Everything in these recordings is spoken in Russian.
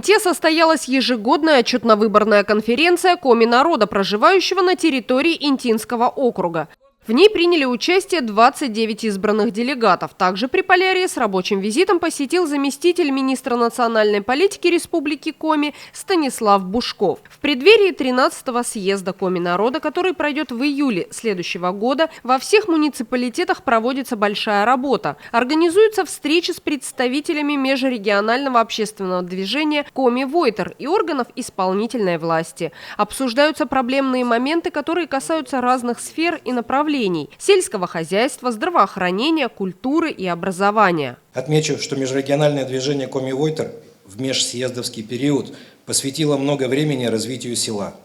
Инте состоялась ежегодная отчетно-выборная конференция Коми народа, проживающего на территории Интинского округа. В ней приняли участие 29 избранных делегатов. Также при Полярии с рабочим визитом посетил заместитель министра национальной политики Республики Коми Станислав Бушков. В преддверии 13-го съезда Коми народа, который пройдет в июле следующего года, во всех муниципалитетах проводится большая работа. Организуются встречи с представителями межрегионального общественного движения Коми Войтер и органов исполнительной власти. Обсуждаются проблемные моменты, которые касаются разных сфер и направлений – сельского хозяйства, здравоохранения, культуры и образования. Отмечу, что межрегиональное движение Коми Войтер в межсъездовский период посвятило много времени развитию села.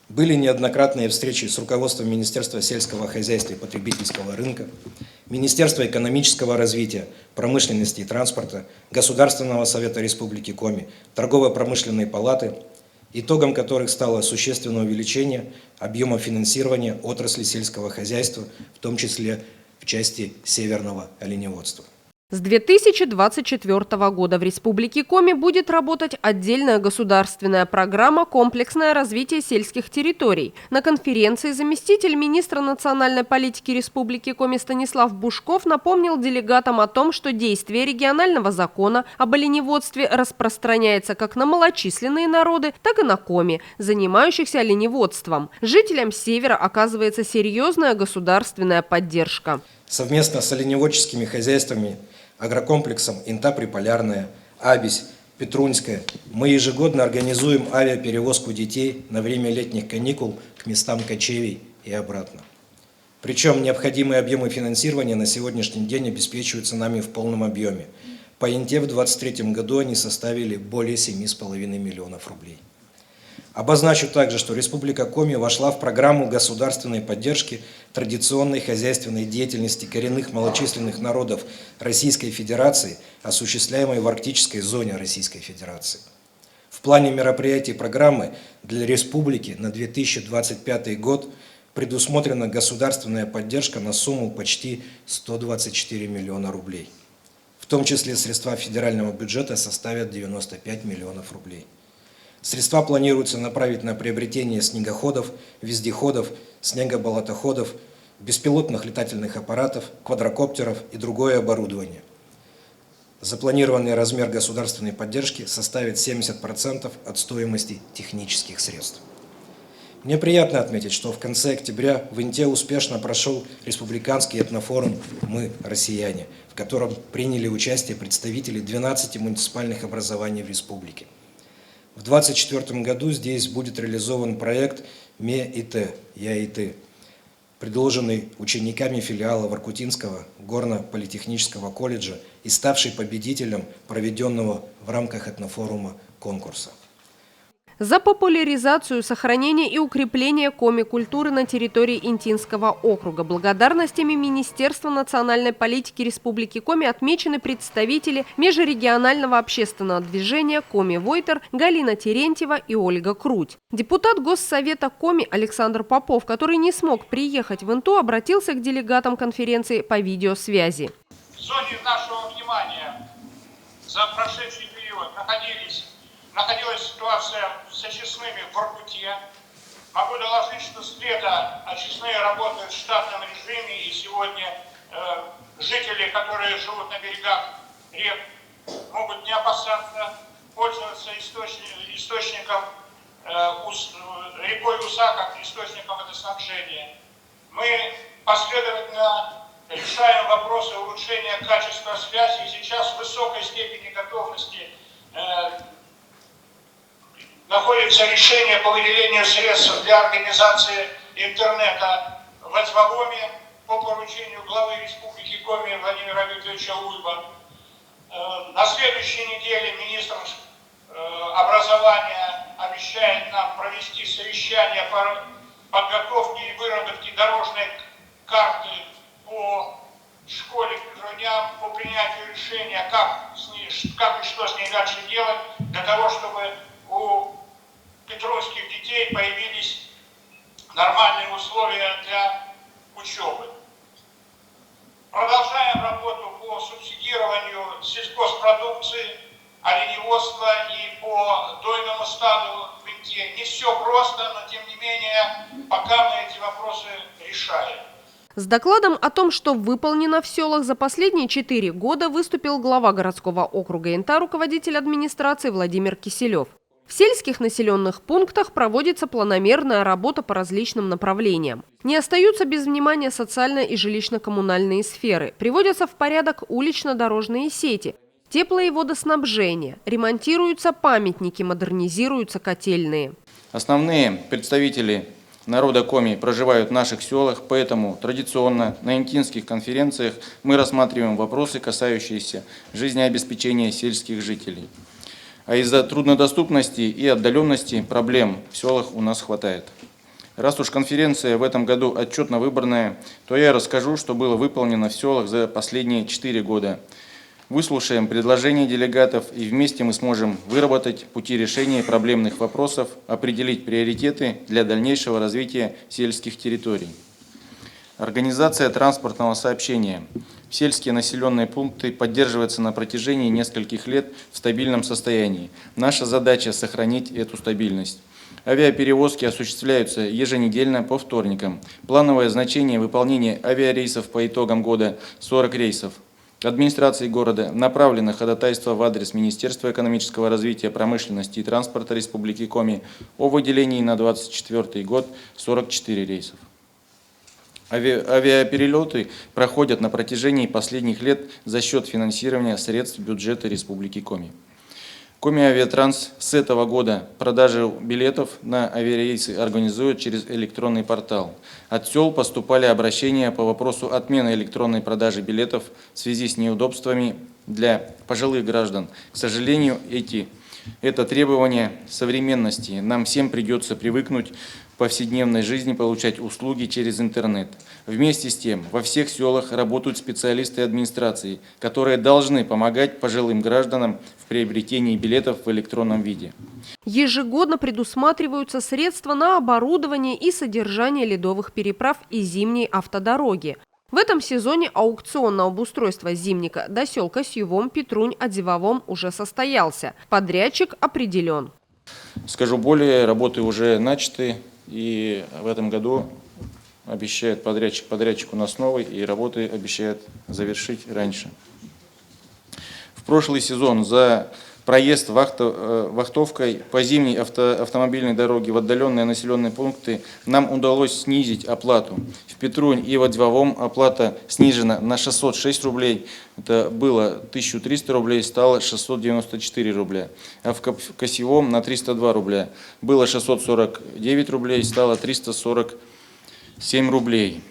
Были неоднократные встречи с руководством Министерства сельского хозяйства и потребительского рынка, Министерства экономического развития, промышленности и транспорта, Государственного совета Республики Коми, Торгово-промышленной палаты, итогом которых стало существенное увеличение объема финансирования отрасли сельского хозяйства, в том числе в части северного оленеводства. С 2024 года в Республике Коми будет работать отдельная государственная программа «Комплексное развитие сельских территорий». На конференции заместитель министра национальной политики Республики Коми Станислав Бушков напомнил делегатам о том, что действие регионального закона об оленеводстве распространяется как на малочисленные народы, так и на коми, занимающихся оленеводством. Жителям Севера оказывается серьезная государственная поддержка. Совместно с оленеводческими хозяйствами, агрокомплексом Инта-Приполярная, Абись, Петрунская мы ежегодно организуем авиаперевозку детей на время летних каникул к местам кочевий и обратно. Причем необходимые объемы финансирования на сегодняшний день обеспечиваются нами в полном объеме. По Инте в 2023 году они составили более 7,5 миллионов рублей. Обозначу также, что Республика Коми вошла в программу государственной поддержки традиционной хозяйственной деятельности коренных малочисленных народов Российской Федерации, осуществляемой в арктической зоне Российской Федерации. В плане мероприятий программы для республики на 2025 год предусмотрена государственная поддержка на сумму почти 124 миллиона рублей. В том числе средства федерального бюджета составят 95 миллионов рублей. Средства планируется направить на приобретение снегоходов, вездеходов, снегоболотоходов, беспилотных летательных аппаратов, квадрокоптеров и другое оборудование. Запланированный размер государственной поддержки составит 70% от стоимости технических средств. Мне приятно отметить, что в конце октября в Инте успешно прошел республиканский этнофорум «Мы, россияне», в котором приняли участие представители 12 муниципальных образований в республике. В 2024 году здесь будет реализован проект «Ме и Те, Я и Ты», предложенный учениками филиала Воркутинского горно-политехнического колледжа и ставший победителем проведенного в рамках этнофорума конкурса. За популяризацию, сохранение и укрепление коми-культуры на территории Интинского округа благодарностями Министерства национальной политики Республики Коми отмечены представители межрегионального общественного движения Коми Войтер Галина Терентьева и Ольга Круть. Депутат Госсовета Коми Александр Попов, который не смог приехать в Инту, обратился к делегатам конференции по видеосвязи. В зоне нашего внимания за прошедший период находилась ситуация с очистными в Воркуте. Могу доложить, что с лета очистные работают в штатном режиме, и сегодня жители, которые живут на берегах рек, могут не опасаться пользоваться источником рекой Уса как источником водоснабжения. Мы последовательно решаем вопросы улучшения качества связи, и сейчас в высокой степени готовности находится решение по выделению средств для организации интернета в Эцвагоме по поручению главы Республики Коми Владимира Викторовича Ульба. На следующей неделе министр образования обещает нам провести совещание по подготовке и выработке дорожной карты по школе Кружуням, по принятию решения, как и что с ней дальше делать, для того, чтобы у петрунских детей появились нормальные условия для учебы. Продолжаем работу по субсидированию сельхозпродукции, оленеводства и по стаду в Инте. Не все просто, но тем не менее, пока мы эти вопросы решаем. С докладом о том, что выполнено в селах за последние 4 года, выступил глава городского округа Инта, руководитель администрации Владимир Киселев. В сельских населенных пунктах проводится планомерная работа по различным направлениям. Не остаются без внимания социально- и жилищно-коммунальные сферы. Приводятся в порядок улично-дорожные сети, тепло- и водоснабжение. Ремонтируются памятники, модернизируются котельные. Основные представители народа Коми проживают в наших селах, поэтому традиционно на интинских конференциях мы рассматриваем вопросы, касающиеся жизнеобеспечения сельских жителей. А из-за труднодоступности и отдаленности проблем в селах у нас хватает. Раз уж конференция в этом году отчетно-выборная, то я расскажу, что было выполнено в селах за последние 4 года. Выслушаем предложения делегатов, и вместе мы сможем выработать пути решения проблемных вопросов, определить приоритеты для дальнейшего развития сельских территорий. Организация транспортного сообщения. Сельские населенные пункты поддерживаются на протяжении нескольких лет в стабильном состоянии. Наша задача – сохранить эту стабильность. Авиаперевозки осуществляются еженедельно по вторникам. Плановое значение выполнения авиарейсов по итогам года – 40 рейсов. Администрации города направлено ходатайство в адрес Министерства экономического развития, промышленности и транспорта Республики Коми о выделении на 2024 год 44 рейсов. Авиаперелеты проходят на протяжении последних лет за счет финансирования средств бюджета Республики Коми. Коми Авиатранс с этого года продажу билетов на авиарейсы организует через электронный портал. От сел поступали обращения по вопросу отмены электронной продажи билетов в связи с неудобствами для пожилых граждан. К сожалению, это требование современности. Нам всем придется привыкнуть в повседневной жизни получать услуги через интернет. Вместе с тем, во всех селах работают специалисты администрации, которые должны помогать пожилым гражданам в приобретении билетов в электронном виде. Ежегодно предусматриваются средства на оборудование и содержание ледовых переправ и зимней автодороги. В этом сезоне аукцион на обустройство зимника до сел Косьевом, Петрунь, Одевовом уже состоялся. Подрядчик определен. Скажу более, работы уже начаты, и в этом году обещает подрядчик у нас новый, и работы обещает завершить раньше. В прошлый сезон за проезд вахтовкой по зимней автомобильной дороге в отдаленные населенные пункты нам удалось снизить оплату. В Петрунь и в Одевовом оплата снижена на 606 рублей. Это было 1300 рублей, стало 694 рубля. А в Косьевом на 302 рубля. Было 649 рублей, стало 347 рублей.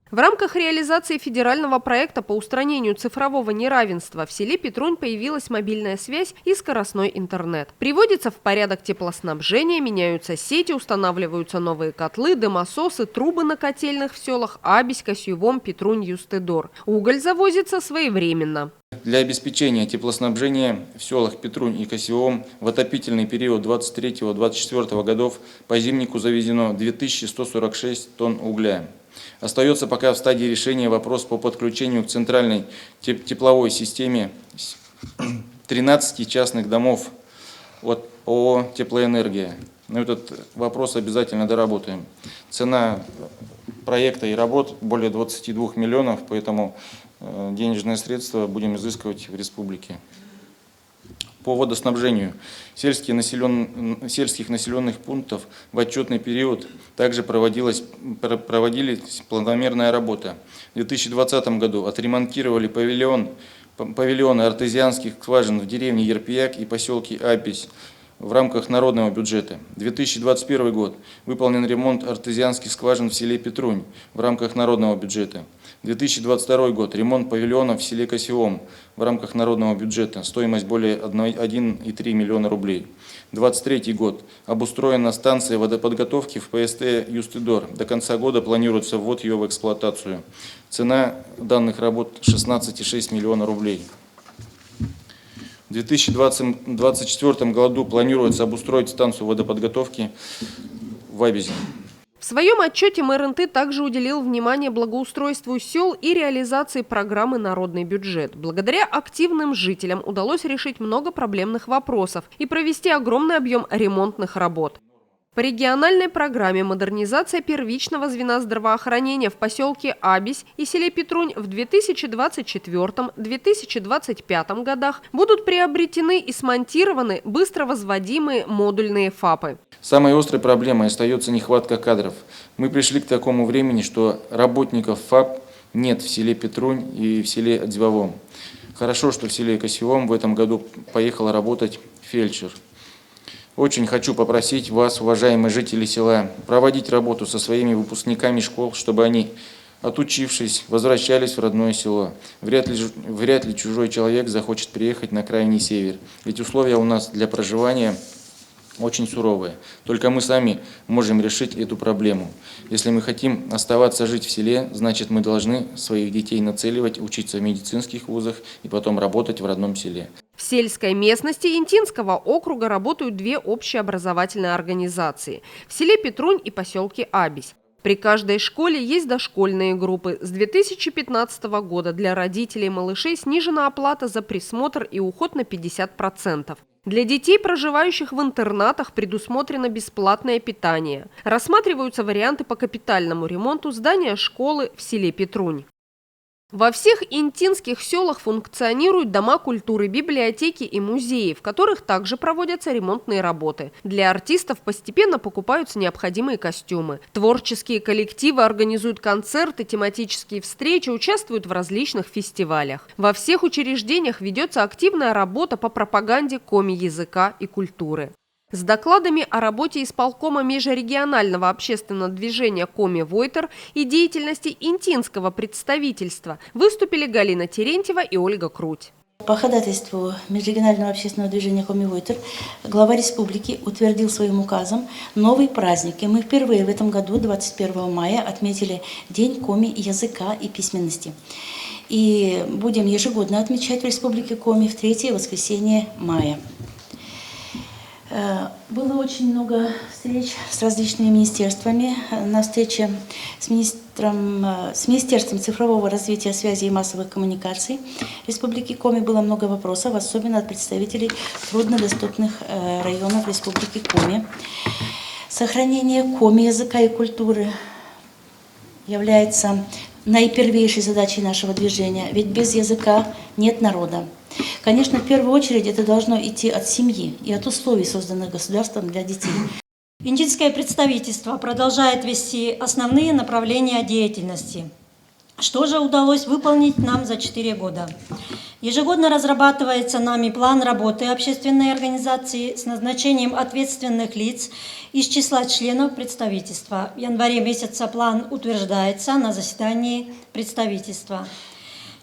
В рамках реализации федерального проекта по устранению цифрового неравенства в селе Петрунь появилась мобильная связь и скоростной интернет. Приводится в порядок теплоснабжение, меняются сети, устанавливаются новые котлы, дымососы, трубы на котельных в селах Абись, Косьевом, Петрунь, Юстедор. Уголь завозится своевременно. Для обеспечения теплоснабжения в селах Петрунь и Косьевом в отопительный период 23-24 годов по зимнику завезено 2146 тонн угля. Остается пока в стадии решения вопрос по подключению к центральной тепловой системе 13 частных домов от ООО «Теплоэнергия». Но этот вопрос обязательно доработаем. Цена проекта и работ более 22 миллионов, поэтому денежные средства будем изыскивать в республике. По водоснабжению сельских населенных пунктов в отчетный период также проводилась планомерная работа. В 2020 году отремонтировали павильоны артезианских скважин в деревне Ерпияк и поселке Абись в рамках народного бюджета. 2021 год выполнен ремонт артезианских скважин в селе Петрунь в рамках народного бюджета. 2022 год ремонт павильонов в селе Косьевом в рамках народного бюджета. Стоимость более 1,3 миллиона рублей. 2023 год обустроена станция водоподготовки в ПСТ Юстедор. До конца года планируется ввод ее в эксплуатацию. Цена данных работ 16,6 миллиона рублей. В 2024 году планируется обустроить станцию водоподготовки в Абизе. В своем отчете мэр НТ также уделил внимание благоустройству сел и реализации программы «Народный бюджет». Благодаря активным жителям удалось решить много проблемных вопросов и провести огромный объем ремонтных работ. По региональной программе «Модернизация первичного звена здравоохранения» в поселке Абись и селе Петрунь в 2024-2025 годах будут приобретены и смонтированы быстро возводимые модульные ФАПы. Самой острой проблемой остается нехватка кадров. Мы пришли к такому времени, что работников ФАП нет в селе Петрунь и в селе Одзивовом. Хорошо, что в селе Косьевом в этом году поехал работать фельдшер. Очень хочу попросить вас, уважаемые жители села, проводить работу со своими выпускниками школ, чтобы они, отучившись, возвращались в родное село. Вряд ли чужой человек захочет приехать на крайний север, ведь условия у нас для проживания очень суровые. Только мы сами можем решить эту проблему. Если мы хотим оставаться жить в селе, значит мы должны своих детей нацеливать учиться в медицинских вузах и потом работать в родном селе. В сельской местности Интинского округа работают две общеобразовательные организации – в селе Петрунь и поселке Абись. При каждой школе есть дошкольные группы. С 2015 года для родителей малышей снижена оплата за присмотр и уход на 50%. Для детей, проживающих в интернатах, предусмотрено бесплатное питание. Рассматриваются варианты по капитальному ремонту здания школы в селе Петрунь. Во всех интинских селах функционируют дома культуры, библиотеки и музеи, в которых также проводятся ремонтные работы. Для артистов постепенно покупаются необходимые костюмы. Творческие коллективы организуют концерты, тематические встречи, участвуют в различных фестивалях. Во всех учреждениях ведется активная работа по пропаганде коми-языка и культуры. С докладами о работе исполкома межрегионального общественного движения «Коми Войтер» и деятельности интинского представительства выступили Галина Терентьева и Ольга Круть. По ходатайству межрегионального общественного движения «Коми Войтер» глава республики утвердил своим указом новый праздник. И мы впервые в этом году, 21 мая, отметили День коми-языка и письменности. И будем ежегодно отмечать в Республике Коми в 3-е воскресенье мая. Было очень много встреч с различными министерствами. На встрече с Министерством цифрового развития, связи и массовых коммуникаций Республики Коми было много вопросов, особенно от представителей труднодоступных районов Республики Коми. Сохранение коми-языка и культуры является наипервейшей задачей нашего движения, ведь без языка нет народа. Конечно, в первую очередь это должно идти от семьи и от условий, созданных государством для детей. Интинское представительство продолжает вести основные направления деятельности. Что же удалось выполнить нам за 4 года? Ежегодно разрабатывается нами план работы общественной организации с назначением ответственных лиц из числа членов представительства. В январе месяце план утверждается на заседании представительства.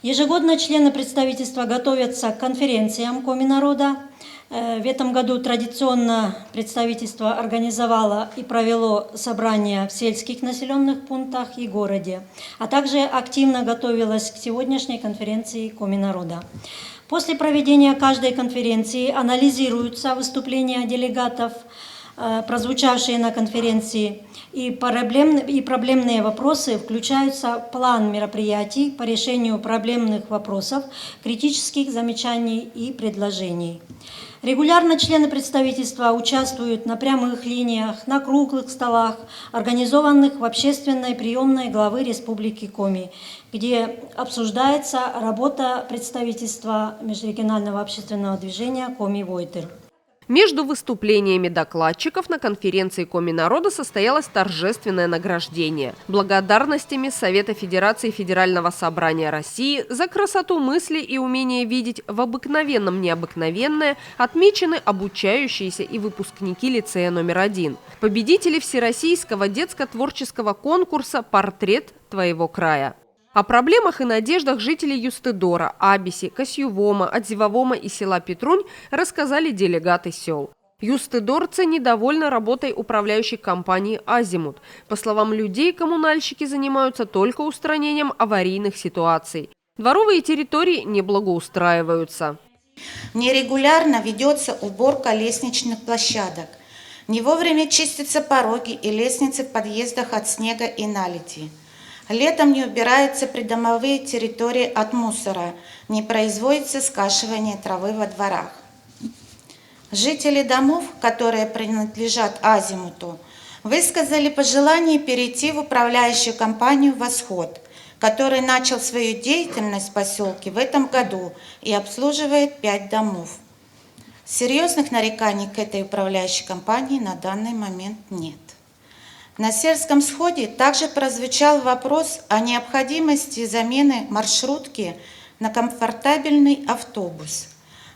Ежегодно члены представительства готовятся к конференциям Коми-народа. В этом году традиционно представительство организовало и провело собрания в сельских населенных пунктах и городе, а также активно готовилось к сегодняшней конференции Коми-народа. После проведения каждой конференции анализируются выступления делегатов, прозвучавшие на конференции, и проблемные вопросы включаются в план мероприятий по решению проблемных вопросов, критических замечаний и предложений. Регулярно члены представительства участвуют на прямых линиях, на круглых столах, организованных в общественной приемной главы Республики Коми, где обсуждается работа представительства межрегионального общественного движения «Коми Войтер». Между выступлениями докладчиков на конференции Коми-народа состоялось торжественное награждение. Благодарностями Совета Федерации Федерального собрания России за красоту мысли и умение видеть в обыкновенном необыкновенное отмечены обучающиеся и выпускники лицея номер 1. Победители Всероссийского детско-творческого конкурса «Портрет твоего края». О проблемах и надеждах жителей Юстедора, Абиси, Косьювома, Одзивовома и села Петрунь рассказали делегаты сел. Юстедорцы недовольны работой управляющей компании «Азимут». По словам людей, коммунальщики занимаются только устранением аварийных ситуаций. Дворовые территории не благоустраиваются. Нерегулярно ведется уборка лестничных площадок. Не вовремя чистятся пороги и лестницы в подъездах от снега и наледи. Летом не убираются придомовые территории от мусора, не производится скашивание травы во дворах. Жители домов, которые принадлежат Азимуту, высказали пожелание перейти в управляющую компанию «Восход», который начал свою деятельность в поселке в этом году и обслуживает 5 домов. Серьезных нареканий к этой управляющей компании на данный момент нет. На сельском сходе также прозвучал вопрос о необходимости замены маршрутки на комфортабельный автобус.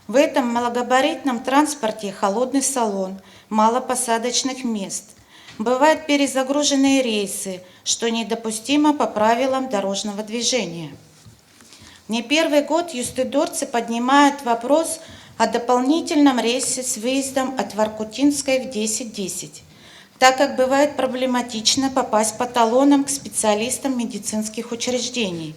В этом малогабаритном транспорте холодный салон, мало посадочных мест. Бывают перезагруженные рейсы, что недопустимо по правилам дорожного движения. Не первый год юстедорцы поднимают вопрос о дополнительном рейсе с выездом от Воркутинской в 10:10, так как бывает проблематично попасть по талонам к специалистам медицинских учреждений.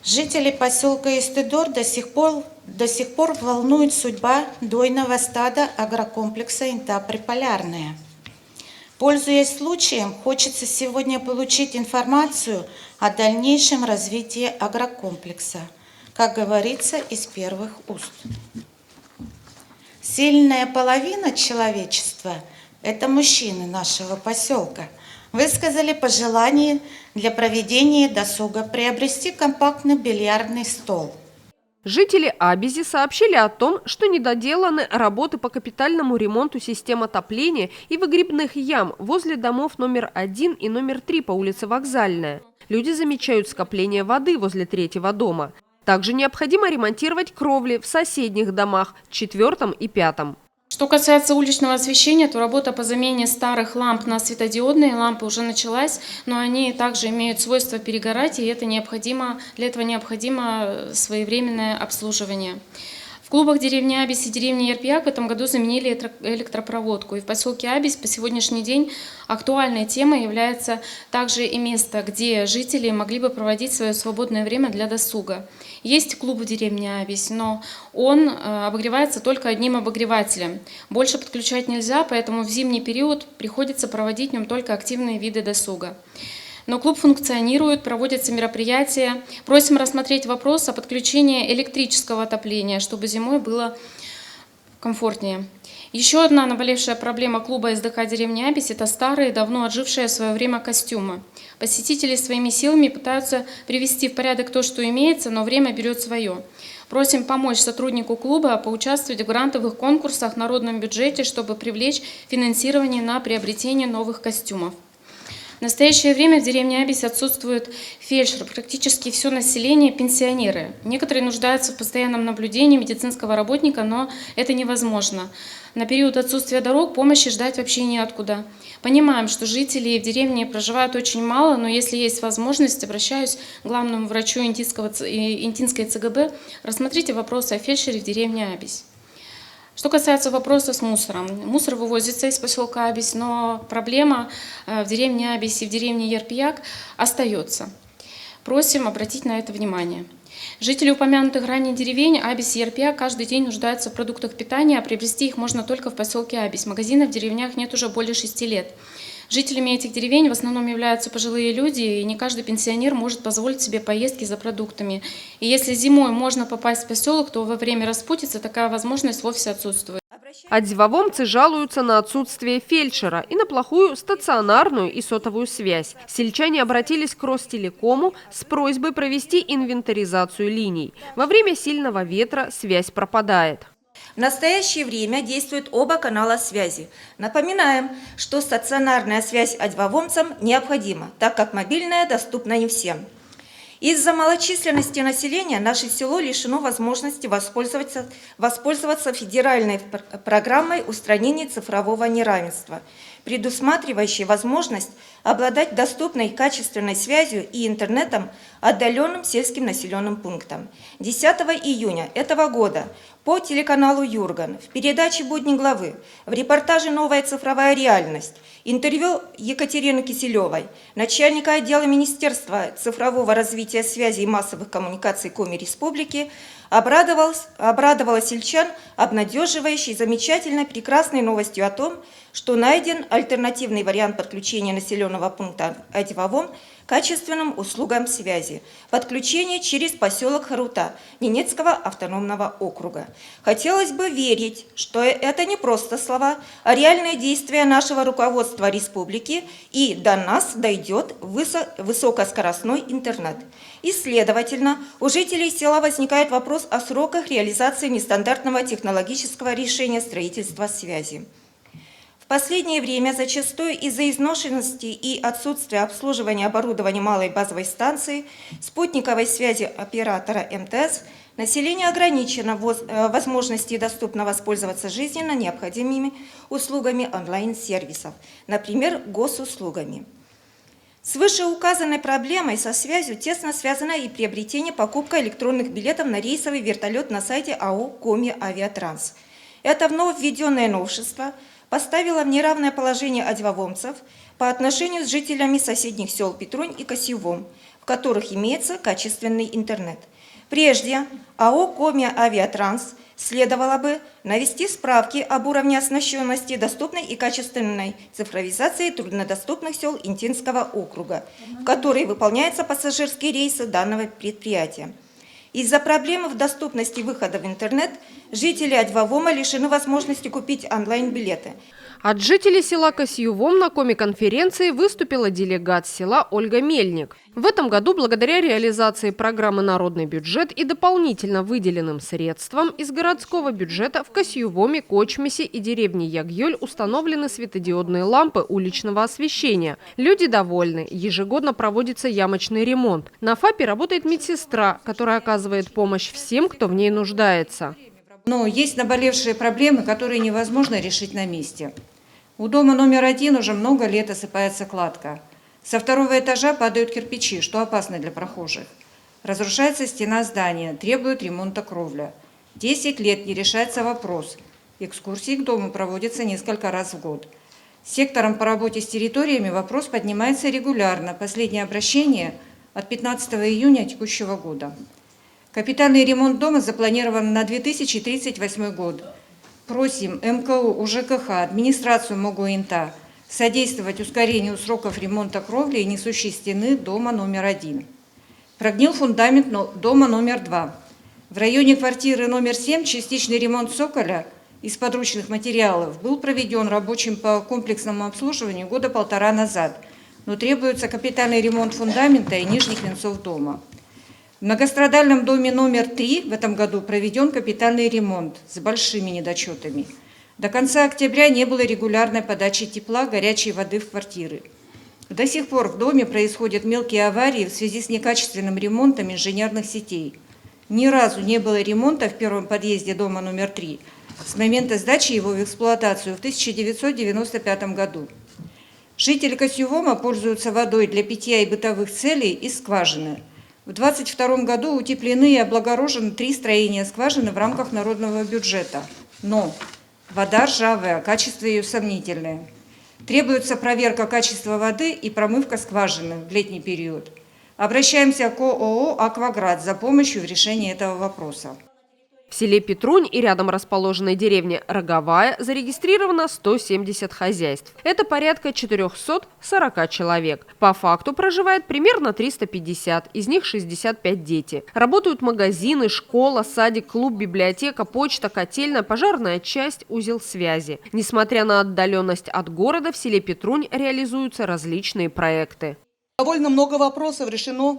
Жители поселка Юстедор до сих пор волнует судьба дойного стада агрокомплекса «Инта-Приполярная». Пользуясь случаем, хочется сегодня получить информацию о дальнейшем развитии агрокомплекса, как говорится, из первых уст. Сильная половина человечества – это мужчины нашего поселка. Высказали пожелание для проведения досуга приобрести компактный бильярдный стол. Жители Абизи сообщили о том, что недоделаны работы по капитальному ремонту систем отопления и выгребных ям возле домов номер 1 и номер 3 по улице Вокзальная. Люди замечают скопление воды возле 3-го дома. Также необходимо ремонтировать кровли в соседних домах 4-м и 5-м. Что касается уличного освещения, то работа по замене старых ламп на светодиодные лампы уже началась, но они также имеют свойство перегорать, и для этого необходимо своевременное обслуживание. В клубах деревни Абись и деревни Ерпияк в этом году заменили электропроводку. И в поселке Абись по сегодняшний день актуальной темой является также и место, где жители могли бы проводить свое свободное время для досуга. Есть клуб в деревне Абись, но он обогревается только одним обогревателем. Больше подключать нельзя, поэтому в зимний период приходится проводить в нем только активные виды досуга. Но клуб функционирует, проводятся мероприятия. Просим рассмотреть вопрос о подключении электрического отопления, чтобы зимой было комфортнее. Еще одна наболевшая проблема клуба СДК деревни Абись – это старые, давно отжившие в свое время костюмы. Посетители своими силами пытаются привести в порядок то, что имеется, но время берет свое. Просим помочь сотруднику клуба поучаствовать в грантовых конкурсах в народном бюджете, чтобы привлечь финансирование на приобретение новых костюмов. В настоящее время в деревне Абись отсутствует фельдшер, практически все население – пенсионеры. Некоторые нуждаются в постоянном наблюдении медицинского работника, но это невозможно. На период отсутствия дорог помощи ждать вообще неоткуда. Понимаем, что жителей в деревне проживают очень мало, но если есть возможность, обращаюсь к главному врачу Интинской ЦГБ, рассмотрите вопросы о фельдшере в деревне Абись. Что касается вопроса с мусором. Мусор вывозится из поселка Абись, но проблема в деревне Абись и в деревне Ерпияк остается. Просим обратить на это внимание. Жители упомянутых ранее деревень Абись и Ерпияк каждый день нуждаются в продуктах питания, а приобрести их можно только в поселке Абись. Магазинов в деревнях нет уже более 6 лет. Жителями этих деревень в основном являются пожилые люди, и не каждый пенсионер может позволить себе поездки за продуктами. И если зимой можно попасть в поселок, то во время распутицы такая возможность вовсе отсутствует. Адзивовомцы жалуются на отсутствие фельдшера и на плохую стационарную и сотовую связь. Сельчане обратились к Ростелекому с просьбой провести инвентаризацию линий. Во время сильного ветра связь пропадает. В настоящее время действуют оба канала связи. Напоминаем, что стационарная связь адзивовомцам необходима, так как мобильная доступна не всем. Из-за малочисленности населения наше село лишено возможности воспользоваться федеральной программой устранения цифрового неравенства, предусматривающей возможность обладать доступной качественной связью и интернетом отдаленным сельским населенным пунктам. 10 июня этого года по телеканалу «Юрган» в передаче «Будни главы» в репортаже «Новая цифровая реальность» интервью Екатерины Киселевой, начальника отдела Министерства цифрового развития связи и массовых коммуникаций Коми Республики, обрадовала сельчан обнадеживающей, замечательной, прекрасной новостью о том, что найден альтернативный вариант подключения населенного пункта Адивавом к качественным услугам связи. Подключение через поселок Харута Ненецкого автономного округа. Хотелось бы верить, что это не просто слова, а реальные действия нашего руководства республики, и до нас дойдет высокоскоростной интернет. И, следовательно, у жителей села возникает вопрос о сроках реализации нестандартного технологического решения строительства связи. В последнее время зачастую из-за изношенности и отсутствия обслуживания оборудования малой базовой станции, спутниковой связи оператора МТС, население ограничено в возможности доступно воспользоваться жизненно необходимыми услугами онлайн-сервисов, например, госуслугами. С вышеуказанной проблемой со связью тесно связано и приобретение, покупка электронных билетов на рейсовый вертолет на сайте АО «Коми Авиатранс». Это вновь введенное новшество поставило в неравное положение адивавомцев по отношению с жителями соседних сел Петрунь и Касьювом, в которых имеется качественный интернет. Прежде АО «Коми Авиатранс» следовало бы навести справки об уровне оснащенности доступной и качественной цифровизации труднодоступных сел Интинского округа, в которые выполняются пассажирские рейсы данного предприятия. Из-за проблемы в доступности выхода в интернет жители Адивавома лишены возможности купить онлайн-билеты. От жителей села Касьювом на коми-конференции выступила делегат села Ольга Мельник. В этом году, благодаря реализации программы «Народный бюджет» и дополнительно выделенным средствам из городского бюджета в Касьювоме, Кочмесе и деревне Ягьёль установлены светодиодные лампы уличного освещения. Люди довольны. Ежегодно проводится ямочный ремонт. На ФАПе работает медсестра, которая оказывает помощь всем, кто в ней нуждается. Но есть наболевшие проблемы, которые невозможно решить на месте. У дома номер 1 уже много лет осыпается кладка. Со второго этажа падают кирпичи, что опасно для прохожих. Разрушается стена здания, требует ремонта кровля. 10 лет не решается вопрос. Экскурсии к дому проводятся несколько раз в год. С сектором по работе с территориями вопрос поднимается регулярно. Последнее обращение от 15 июня текущего года. Капитальный ремонт дома запланирован на 2038 год. Просим МКУ, УЖКХ, администрацию МОГУ-ИНТА содействовать ускорению сроков ремонта кровли и несущей стены дома номер 1. Прогнил фундамент дома номер 2. В районе квартиры номер 7 частичный ремонт цоколя из подручных материалов был проведен рабочим по комплексному обслуживанию года 1,5 назад, но требуется капитальный ремонт фундамента и нижних венцов дома. В многострадальном доме номер 3 в этом году проведен капитальный ремонт с большими недочетами. До конца октября не было регулярной подачи тепла, горячей воды в квартиры. До сих пор в доме происходят мелкие аварии в связи с некачественным ремонтом инженерных сетей. Ни разу не было ремонта в первом подъезде дома номер 3 с момента сдачи его в эксплуатацию в 1995 году. Жители Касьювома пользуются водой для питья и бытовых целей из скважины. В 2022 году утеплены и облагорожены 3 строения скважины в рамках народного бюджета. Но вода ржавая, качество ее сомнительное. Требуется проверка качества воды и промывка скважины в летний период. Обращаемся к ООО «Акваград» за помощью в решении этого вопроса. В селе Петрунь и рядом расположенной деревне Роговая зарегистрировано 170 хозяйств. Это порядка 440 человек. По факту проживает примерно 350, из них 65 дети. Работают магазины, школа, садик, клуб, библиотека, почта, котельная, пожарная часть, узел связи. Несмотря на отдаленность от города, в селе Петрунь реализуются различные проекты. Довольно много вопросов решено.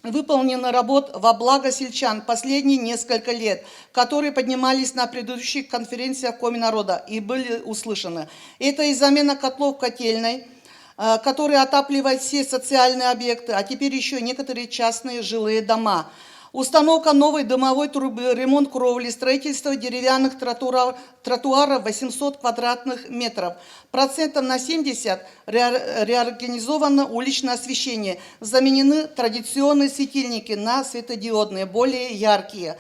Выполнена работ во благо сельчан последние несколько лет, которые поднимались на предыдущих конференциях Коми народа и были услышаны. Это и замена котлов котельной, которые отапливают все социальные объекты, а теперь еще некоторые частные жилые дома. Установка новой дымовой трубы, ремонт кровли, строительство деревянных тротуаров 800 квадратных метров. Процентов на 70 реорганизовано уличное освещение. Заменены традиционные светильники на светодиодные, более яркие,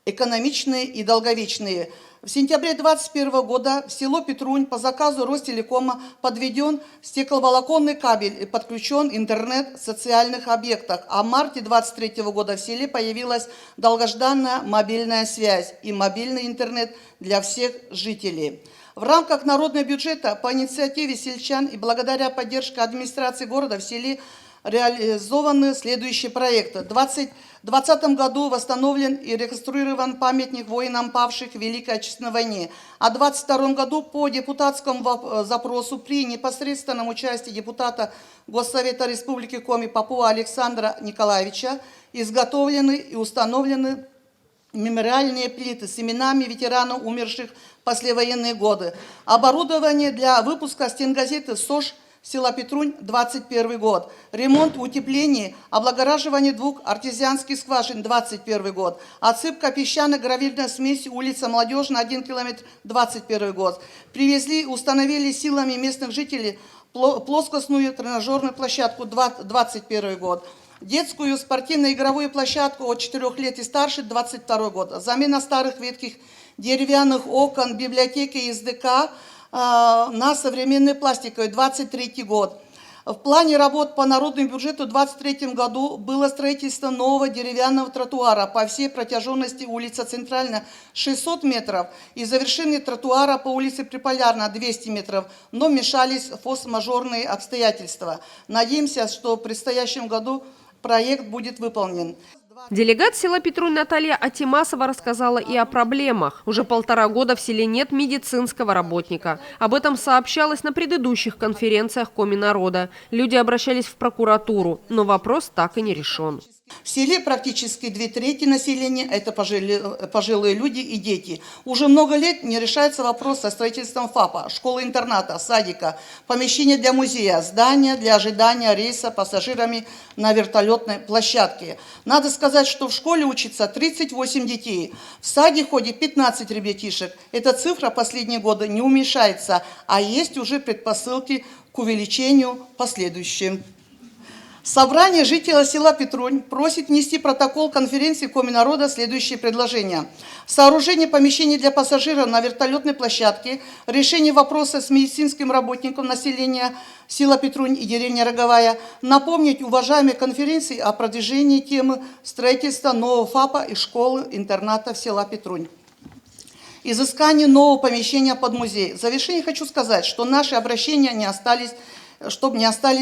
экономичные и долговечные. В сентябре 2021 года в село Петрунь по заказу Ростелекома подведен стекловолоконный кабель и подключен интернет в социальных объектах. А в марте 2023 года в селе появилась долгожданная мобильная связь и мобильный интернет для всех жителей. В рамках народного бюджета по инициативе сельчан и благодаря поддержке администрации города в селе реализованы следующие проекты. В 2020 году восстановлен и реконструирован памятник воинам, павших в Великой Отечественной войне. А в 2022 году по депутатскому запросу при непосредственном участии депутата Госсовета Республики Коми Попова Александра Николаевича изготовлены и установлены мемориальные плиты с именами ветеранов, умерших в послевоенные годы. Оборудование для выпуска стенгазеты СОЖ села Петрунь, 21 год. Ремонт, утепление, облагораживание 2 артезианских скважин, 21 год. Отсыпка песчано-гравийной смеси, улица Молодежная, 1 километр, 21 год. Привезли, установили силами местных жителей плоскостную тренажерную площадку, 21 год. Детскую спортивно-игровую площадку от 4 лет и старше, 22 год. Замена старых ветхих деревянных окон, библиотеки и СДК на современные пластиковые, 23 год. В плане работ по народному бюджету в 2023 году было строительство нового деревянного тротуара по всей протяженности улицы Центральная 600 метров и завершение тротуара по улице Приполярная 200 метров, но мешались форс-мажорные обстоятельства. Надеемся, что в предстоящем году проект будет выполнен. Делегат села Петрунь Наталья Атимасова рассказала и о проблемах. Уже 1,5 года в селе нет медицинского работника. Об этом сообщалось на предыдущих конференциях Коми народа. Люди обращались в прокуратуру, но вопрос так и не решен. В селе практически 2/3 населения – это пожилые люди и дети. Уже много лет не решается вопрос со строительством ФАПа, школы-интерната, садика, помещения для музея, здания для ожидания рейса пассажирами на вертолетной площадке. Надо сказать, что в школе учится 38 детей, в саде ходит 15 ребятишек. Эта цифра последние годы не уменьшается, а есть уже предпосылки к увеличению последующим. Собрание жителей села Петрунь просит внести в протокол конференции Коми народа следующие предложения. Сооружение помещений для пассажиров на вертолетной площадке, решение вопроса с медицинским работником населения села Петрунь и деревня Роговая, напомнить уважаемой конференции о продвижении темы строительства нового ФАПа и школы-интерната в села Петрунь. Изыскание нового помещения под музей. В завершение хочу сказать, что наши обращения не остались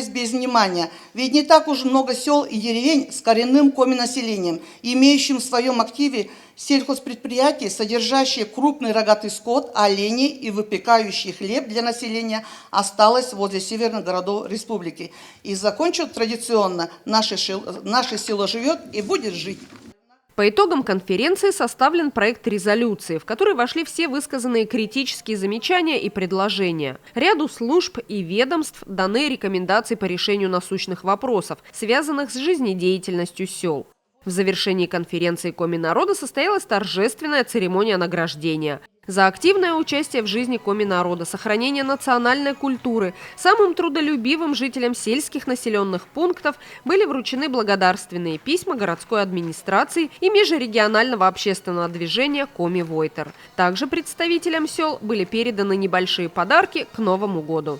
без внимания. Ведь не так уж много сел и деревень с коренным коми-населением, имеющим в своем активе сельхозпредприятия, содержащие крупный рогатый скот, оленей и выпекающие хлеб для населения, осталось возле северных городов республики. И закончу традиционно, наше село живет и будет жить. По итогам конференции составлен проект резолюции, в который вошли все высказанные критические замечания и предложения. Ряду служб и ведомств даны рекомендации по решению насущных вопросов, связанных с жизнедеятельностью сел. В завершении конференции Коми народа состоялась торжественная церемония награждения. За активное участие в жизни Коми народа, сохранение национальной культуры, самым трудолюбивым жителям сельских населенных пунктов были вручены благодарственные письма городской администрации и межрегионального общественного движения Коми Войтер. Также представителям сел были переданы небольшие подарки к Новому году.